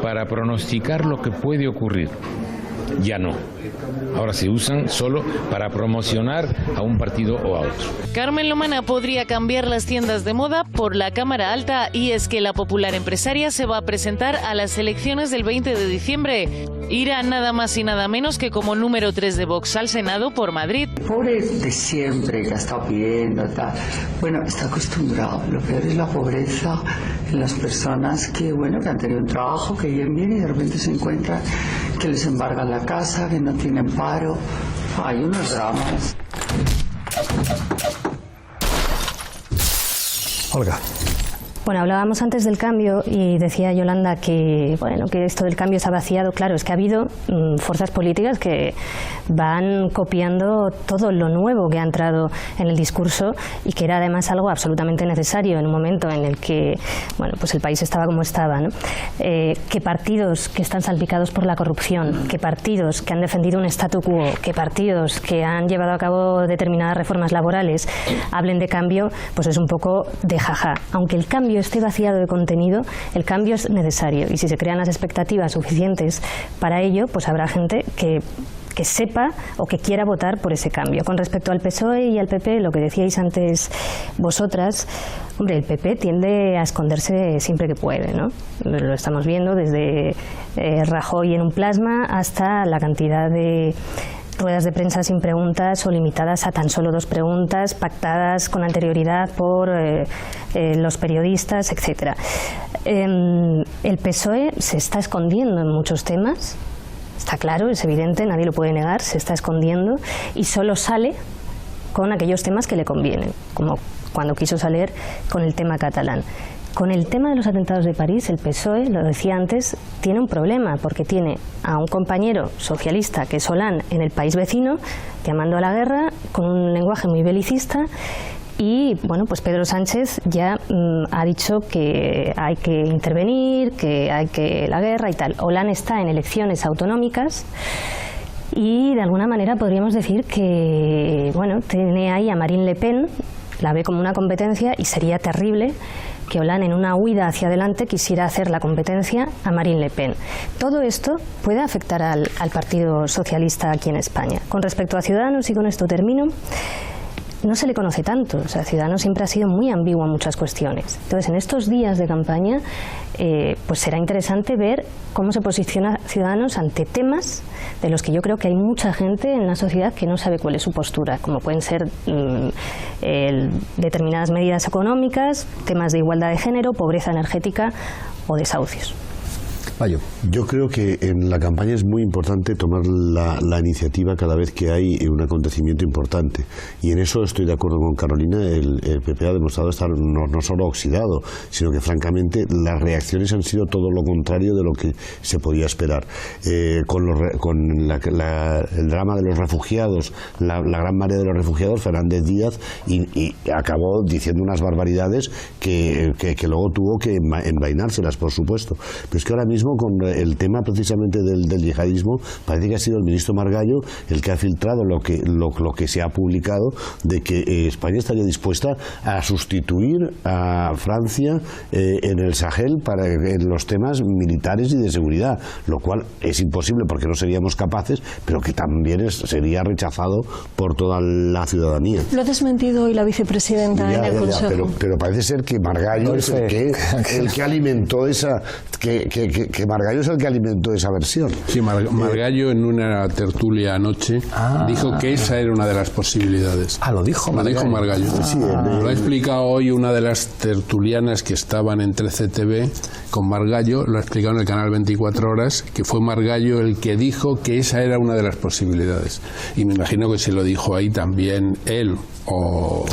para pronosticar lo que puede ocurrir. Ya no. Ahora se usan solo para promocionar a un partido o a otro. Carmen Lomana podría cambiar las tiendas de moda por la Cámara Alta, y es que la popular empresaria se va a presentar a las elecciones del 20 de diciembre. Irá nada más y nada menos que como número 3 de Vox al Senado por Madrid. Pobre de siempre, que ha estado pidiendo, tal. Bueno, está acostumbrado. Lo peor es la pobreza en las personas que, bueno, que han tenido un trabajo, que viven bien y de repente se encuentran que les embargan la casa, que no tienen paro. Hay unos dramas. Olga. Bueno, hablábamos antes del cambio y decía Yolanda que, bueno, que esto del cambio se ha vaciado. Claro, es que ha habido fuerzas políticas que van copiando todo lo nuevo que ha entrado en el discurso y que era además algo absolutamente necesario en un momento en el que, bueno, pues el país estaba como estaba, ¿no? Que partidos que están salpicados por la corrupción, que partidos que han defendido un statu quo, que partidos que han llevado a cabo determinadas reformas laborales hablen de cambio, pues es un poco de jaja. Aunque el cambio esté vaciado de contenido, el cambio es necesario, y si se crean las expectativas suficientes para ello, pues habrá gente que sepa o que quiera votar por ese cambio. Con respecto al PSOE y al PP, lo que decíais antes vosotras, hombre, el PP tiende a esconderse siempre que puede, ¿no? Lo estamos viendo desde Rajoy en un plasma hasta la cantidad de ruedas de prensa sin preguntas o limitadas a tan solo 2 preguntas, pactadas con anterioridad por los periodistas, etcétera. El PSOE se está escondiendo en muchos temas, está claro, es evidente, nadie lo puede negar, se está escondiendo y solo sale con aquellos temas que le convienen, como cuando quiso salir con el tema catalán. Con el tema de los atentados de París, el PSOE, lo decía antes, tiene un problema, porque tiene a un compañero socialista, que es Hollande, en el país vecino, llamando a la guerra, con un lenguaje muy belicista, y bueno, pues Pedro Sánchez ya ha dicho que hay que intervenir, que hay que la guerra y tal. Hollande está en elecciones autonómicas y de alguna manera podríamos decir que, bueno, tiene ahí a Marine Le Pen, la ve como una competencia, y sería terrible que Hollande, en una huida hacia adelante, quisiera hacer la competencia a Marine Le Pen. Todo esto puede afectar al Partido Socialista aquí en España. Con respecto a Ciudadanos, y con esto termino, no se le conoce tanto. O sea, Ciudadanos siempre ha sido muy ambiguo en muchas cuestiones. Entonces, en estos días de campaña, pues será interesante ver cómo se posiciona Ciudadanos ante temas de los que yo creo que hay mucha gente en la sociedad que no sabe cuál es su postura, como pueden ser determinadas medidas económicas, temas de igualdad de género, pobreza energética o desahucios. Yo creo que en la campaña es muy importante tomar la iniciativa cada vez que hay un acontecimiento importante, y en eso estoy de acuerdo con Carolina. El PP ha demostrado estar no solo oxidado, sino que francamente las reacciones han sido todo lo contrario de lo que se podía esperar. Con el drama de los refugiados, la gran marea de los refugiados, Fernández Díaz y acabó diciendo unas barbaridades que luego tuvo que envainárselas, por supuesto. Pero es que ahora mismo, con el tema precisamente del yihadismo, parece que ha sido el ministro Margallo el que ha filtrado lo que se ha publicado, de que España estaría dispuesta a sustituir a Francia en el Sahel en los temas militares y de seguridad, lo cual es imposible porque no seríamos capaces, pero que también sería rechazado por toda la ciudadanía. Lo ha desmentido hoy la vicepresidenta en el Consejo. Pero parece ser que Margallo es el que alimentó esa que que Margallo es el que alimentó esa versión. Sí, Margallo en una tertulia anoche dijo que esa era una de las posibilidades. Lo dijo Margallo. Lo dijo Margallo. Sí, lo ha explicado hoy una de las tertulianas que estaban en 13TV con Margallo, lo ha explicado en el canal 24 Horas, que fue Margallo el que dijo que esa era una de las posibilidades. Y me imagino que si lo dijo ahí también él o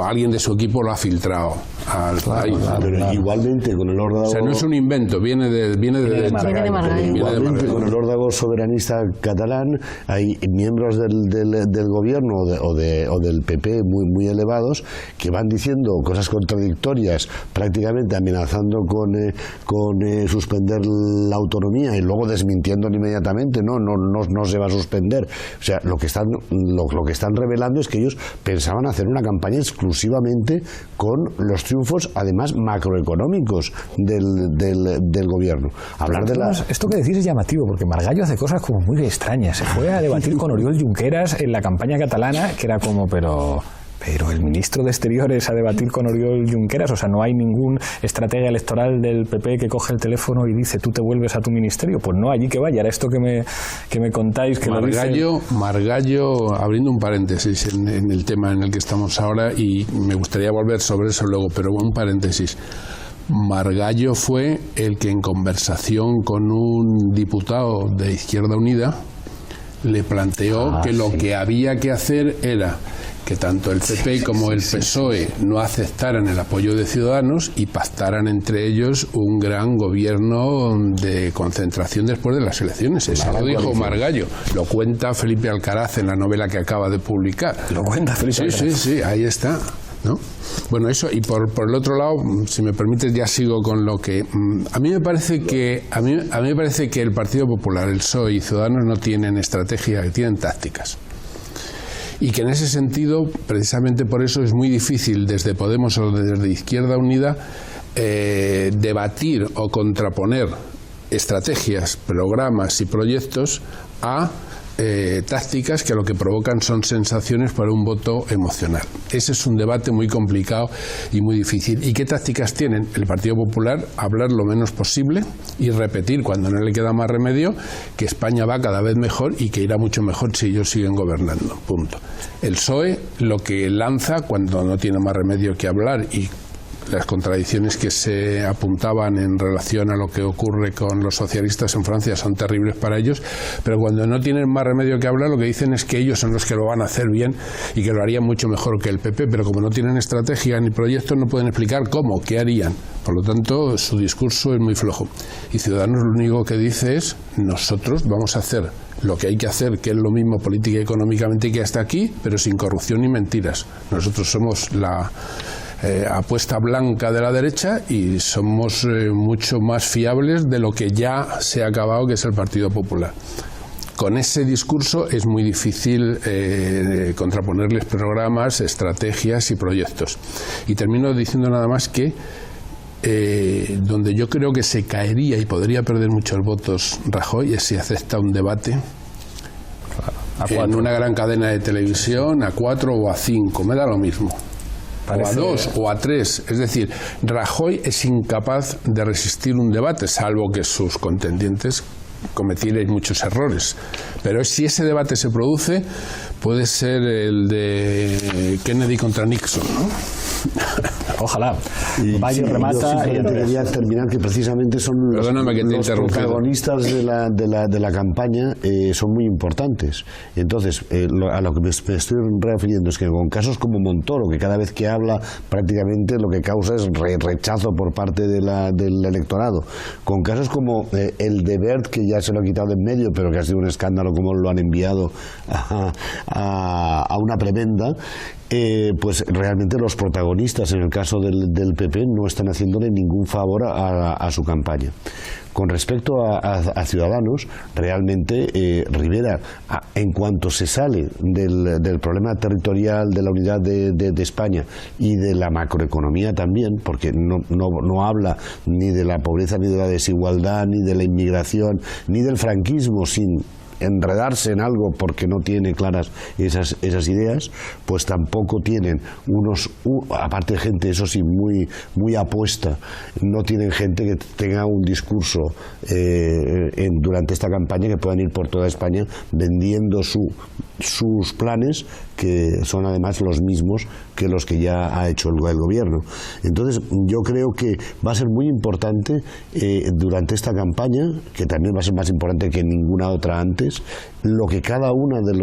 alguien de su equipo lo ha filtrado al país. Pero igualmente con el órdago... O sea, no es un invento, viene de Margallo. Igualmente con el órdago soberanista catalán hay miembros del gobierno o del PP muy elevados que van diciendo cosas contradictorias, prácticamente amenazando con suspender la autonomía y luego desmintiéndolo inmediatamente. No se va a suspender. O sea, lo que están revelando es que ellos pensaban hacer una campaña exclusivamente con los triunfos, además macroeconómicos del gobierno. Hablar de Esto que decís es llamativo, porque Margallo hace cosas como muy extrañas. Se fue a debatir con Oriol Junqueras en la campaña catalana, que era como, pero el ministro de Exteriores a debatir con Oriol Junqueras, o sea, no hay ningún estratega electoral del PP que coge el teléfono y dice, tú te vuelves a tu ministerio. Pues no, allí que vaya. Era esto que me contáis, que Margallo, abriendo un paréntesis en el tema en el que estamos ahora, y me gustaría volver sobre eso luego, pero un paréntesis. Margallo fue el que en conversación con un diputado de Izquierda Unida le planteó que lo que había que hacer era que tanto el PP como el PSOE no aceptaran el apoyo de Ciudadanos y pactaran entre ellos un gran gobierno de concentración después de las elecciones. Eso lo dijo Margallo. Lo cuenta Felipe Alcaraz en la novela que acaba de publicar. Lo cuenta Felipe Alcaraz. Sí, ahí está, ¿no? Bueno, eso, y por el otro lado, si me permites, ya sigo con lo que a mí me parece que el Partido Popular, el PSOE y Ciudadanos no tienen estrategia, tienen tácticas. Y que en ese sentido, precisamente por eso es muy difícil desde Podemos o desde Izquierda Unida debatir o contraponer estrategias, programas y proyectos a tácticas que lo que provocan son sensaciones para un voto emocional. Ese es un debate muy complicado y muy difícil. ¿Y qué tácticas tienen? El Partido Popular, hablar lo menos posible y repetir, cuando no le queda más remedio, que España va cada vez mejor y que irá mucho mejor si ellos siguen gobernando. Punto. El PSOE lo que lanza, cuando no tiene más remedio que hablar, y las contradicciones que se apuntaban en relación a lo que ocurre con los socialistas en Francia son terribles para ellos, pero cuando no tienen más remedio que hablar, lo que dicen es que ellos son los que lo van a hacer bien y que lo harían mucho mejor que el PP, pero como no tienen estrategia ni proyectos, no pueden explicar cómo, qué harían. Por lo tanto, su discurso es muy flojo. Y Ciudadanos lo único que dice es, nosotros vamos a hacer lo que hay que hacer, que es lo mismo política y económicamente que hasta aquí, pero sin corrupción ni mentiras. Nosotros somos la apuesta blanca de la derecha y somos mucho más fiables de lo que ya se ha acabado, que es el Partido Popular. Con ese discurso es muy difícil contraponerles programas, estrategias y proyectos. Y termino diciendo nada más que donde yo creo que se caería y podría perder muchos votos Rajoy es si acepta un debate en una gran cadena de televisión, a 4 o a 5, me da lo mismo. Parece... O a 2 o a 3. Es decir, Rajoy es incapaz de resistir un debate, salvo que sus contendientes cometieran muchos errores. Pero si ese debate se produce, puede ser el de Kennedy contra Nixon, ¿no? Ojalá. Bayo remata. Yo quería terminar que precisamente son los protagonistas de la campaña, son muy importantes. Entonces, a lo que me estoy refiriendo es que con casos como Montoro, que cada vez que habla prácticamente lo que causa es rechazo por parte del electorado, con casos como el de Bert, que ya se lo ha quitado de en medio, pero que ha sido un escándalo como lo han enviado a una prebenda, pues realmente los protagonistas en el caso del PP no están haciéndole ningún favor a su campaña. Con respecto a Ciudadanos, realmente Rivera, en cuanto se sale del problema territorial de la unidad de España y de la macroeconomía también, porque no habla ni de la pobreza, ni de la desigualdad, ni de la inmigración, ni del franquismo sin enredarse en algo porque no tiene claras esas ideas, pues tampoco tienen aparte de gente, eso sí, muy apuesta, no tienen gente que tenga un discurso durante esta campaña que puedan ir por toda España vendiendo sus planes, que son además los mismos que los que ya ha hecho el gobierno. Entonces yo creo que va a ser muy importante durante esta campaña, que también va a ser más importante que ninguna otra antes, lo que cada uno de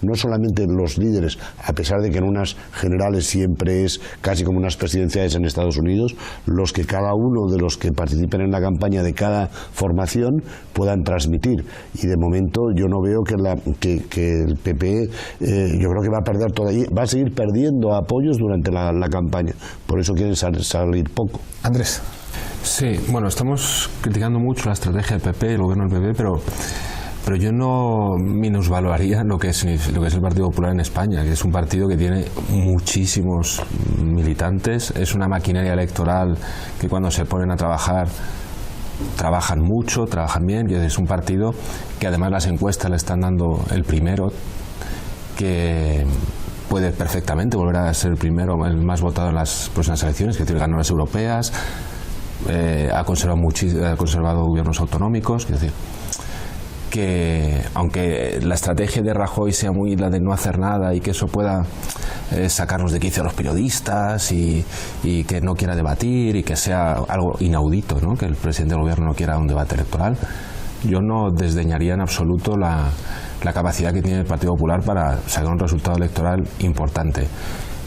no solamente los líderes, a pesar de que en unas generales siempre es casi como unas presidenciales en Estados Unidos, los que cada uno de los que participen en la campaña de cada formación puedan transmitir. Y de momento yo no veo que el PP, yo creo que va a seguir perdiendo apoyos durante la campaña. Por eso quieren salir poco. Andrés. Sí, bueno, estamos criticando mucho la estrategia del PP, el gobierno del PP, pero yo no minusvaloraría lo que es el Partido Popular en España, que es un partido que tiene muchísimos militantes, es una maquinaria electoral que cuando se ponen a trabajan mucho, trabajan bien, y es un partido que además las encuestas le están dando el primero, que puede perfectamente volver a ser el primero, el más votado en las próximas elecciones, que ganó las europeas, ha conservado gobiernos autonómicos, es decir, que aunque la estrategia de Rajoy sea muy la de no hacer nada y que eso pueda sacarnos de quicio a los periodistas y que no quiera debatir y que sea algo inaudito, ¿no?, que el presidente del gobierno no quiera un debate electoral, yo no desdeñaría en absoluto la capacidad que tiene el Partido Popular para sacar un resultado electoral importante.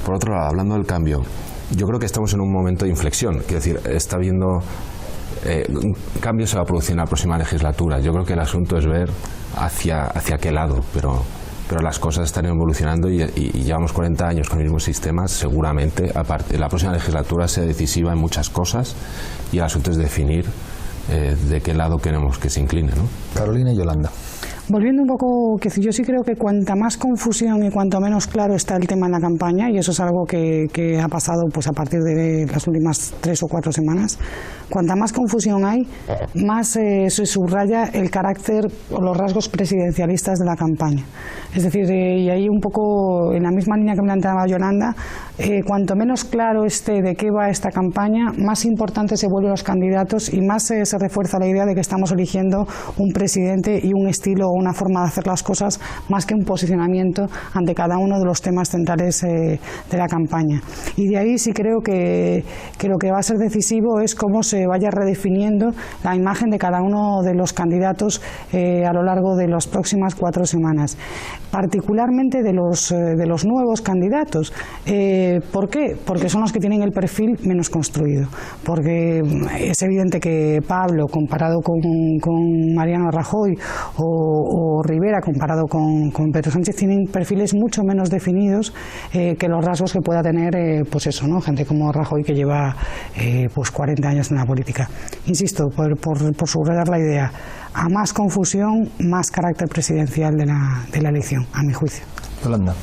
Por otro lado, hablando del cambio, yo creo que estamos en un momento de inflexión, quiero decir, está habiendo un cambio, se va a producir en la próxima legislatura. Yo creo que el asunto es ver hacia qué lado, pero las cosas están evolucionando y llevamos 40 años con el mismo sistema. Seguramente la próxima legislatura sea decisiva en muchas cosas y el asunto es definir de qué lado queremos que se incline, ¿no? Carolina y Yolanda. Volviendo un poco, que yo sí creo que cuanta más confusión y cuanto menos claro está el tema en la campaña, y eso es algo que ha pasado pues a partir de las últimas 3 o 4 semanas, cuanta más confusión hay, más se subraya el carácter o los rasgos presidencialistas de la campaña. Es decir, y ahí un poco en la misma línea que planteaba Yolanda, cuanto menos claro esté de qué va esta campaña, más importante se vuelven los candidatos y más se refuerza la idea de que estamos eligiendo un presidente y un estilo o una forma de hacer las cosas más que un posicionamiento ante cada uno de los temas centrales de la campaña. Y de ahí sí creo que lo que va a ser decisivo es cómo se vaya redefiniendo la imagen de cada uno de los candidatos a lo largo de las próximas 4 semanas, particularmente de los nuevos candidatos. ¿Por qué? Porque son los que tienen el perfil menos construido, porque es evidente que Pablo comparado con Mariano Rajoy o Rivera comparado con Pedro Sánchez tienen perfiles mucho menos definidos que los rasgos que pueda tener pues eso, ¿no?, gente como Rajoy que lleva pues 40 años en la política. Insisto, por subrayar la idea, a más confusión, más carácter presidencial de la elección, a mi juicio. Yolanda.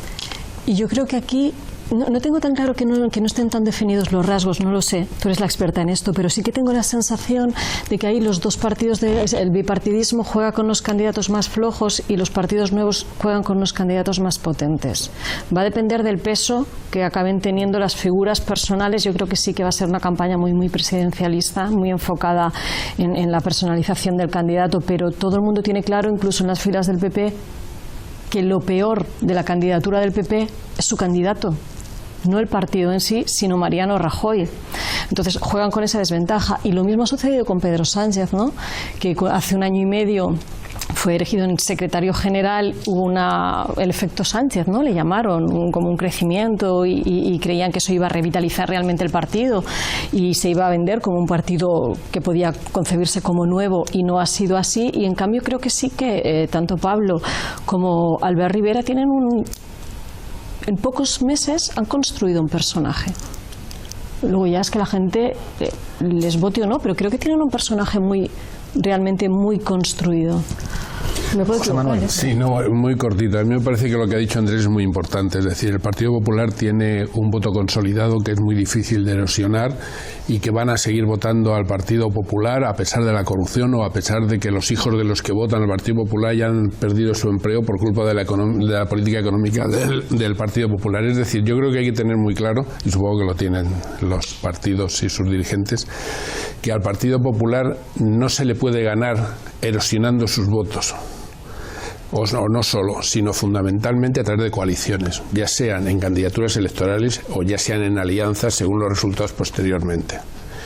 Y yo creo que aquí no tengo tan claro que no estén tan definidos los rasgos, no lo sé, tú eres la experta en esto, pero sí que tengo la sensación de que ahí los dos partidos, el bipartidismo juega con los candidatos más flojos y los partidos nuevos juegan con los candidatos más potentes. Va a depender del peso que acaben teniendo las figuras personales. Yo creo que sí que va a ser una campaña muy presidencialista, muy enfocada en la personalización del candidato, pero todo el mundo tiene claro, incluso en las filas del PP, que lo peor de la candidatura del PP es su candidato, no el partido en sí, sino Mariano Rajoy. Entonces juegan con esa desventaja. Y lo mismo ha sucedido con Pedro Sánchez, ¿no?, que hace 1 año y medio fue elegido en secretario general, hubo el efecto Sánchez, ¿no?, le llamaron como un crecimiento y creían que eso iba a revitalizar realmente el partido y se iba a vender como un partido que podía concebirse como nuevo, y no ha sido así. Y en cambio creo que sí que tanto Pablo como Albert Rivera en pocos meses han construido un personaje. Luego ya es que la gente les vote o no, pero creo que tienen un personaje realmente muy construido. Me puedo equivocar, ¿eh? Sí, no, muy cortito. A mí me parece que lo que ha dicho Andrés es muy importante. Es decir, el Partido Popular tiene un voto consolidado que es muy difícil de erosionar y que van a seguir votando al Partido Popular a pesar de la corrupción o a pesar de que los hijos de los que votan al Partido Popular ya han perdido su empleo por culpa de la política económica del Partido Popular. Es decir, yo creo que hay que tener muy claro, y supongo que lo tienen los partidos y sus dirigentes, que al Partido Popular no se le puede ganar erosionando sus votos. O no solo, sino fundamentalmente a través de coaliciones, ya sean en candidaturas electorales o ya sean en alianzas según los resultados posteriormente.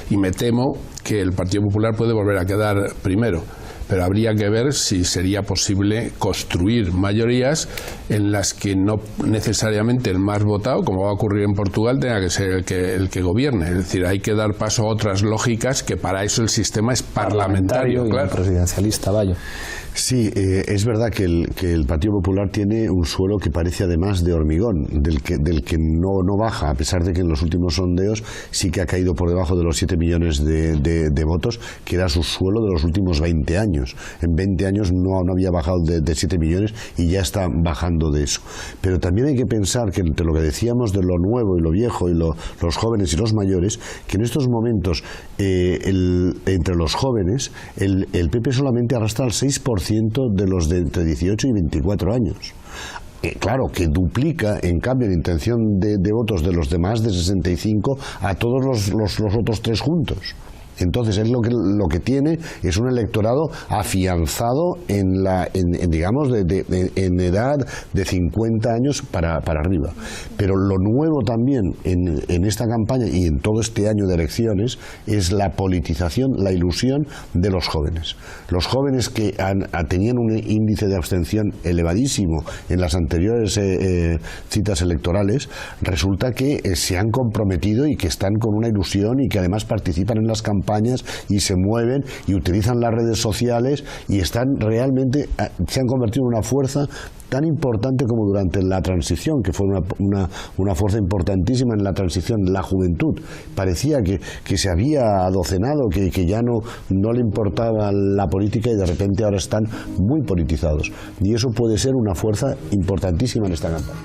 Y me temo que el Partido Popular puede volver a quedar primero, pero habría que ver si sería posible construir mayorías en las que no necesariamente el más votado, como va a ocurrir en Portugal, tenga que ser el que gobierne. Es decir, hay que dar paso a otras lógicas, que para eso el sistema es parlamentario, claro. Y presidencialista, vaya. Sí, es verdad que el Partido Popular tiene un suelo que parece además de hormigón, del que no baja, a pesar de que en los últimos sondeos sí que ha caído por debajo de los 7 millones de votos, que era su suelo de los últimos 20 años. En 20 años no había bajado de 7 millones y ya está bajando de eso. Pero también hay que pensar que entre lo que decíamos de lo nuevo y lo viejo y los jóvenes y los mayores, que en estos momentos entre los jóvenes el PP solamente arrastra el 6% de los de entre 18 y 24 años. Claro, que duplica en cambio la intención de votos de los demás de 65 a todos los otros tres juntos. Entonces él lo que tiene es un electorado afianzado en edad de 50 años para arriba. Pero lo nuevo también en esta campaña y en todo este año de elecciones es la politización, la ilusión de los jóvenes. Los jóvenes que tenían un índice de abstención elevadísimo en las anteriores citas electorales, resulta que se han comprometido y que están con una ilusión y que además participan en las campañas y se mueven y utilizan las redes sociales y están realmente, se han convertido en una fuerza tan importante como durante la transición, que fue una fuerza importantísima en la transición, la juventud. Parecía que se había adocenado, que ya no le importaba la política y de repente ahora están muy politizados. Y eso puede ser una fuerza importantísima en esta campaña.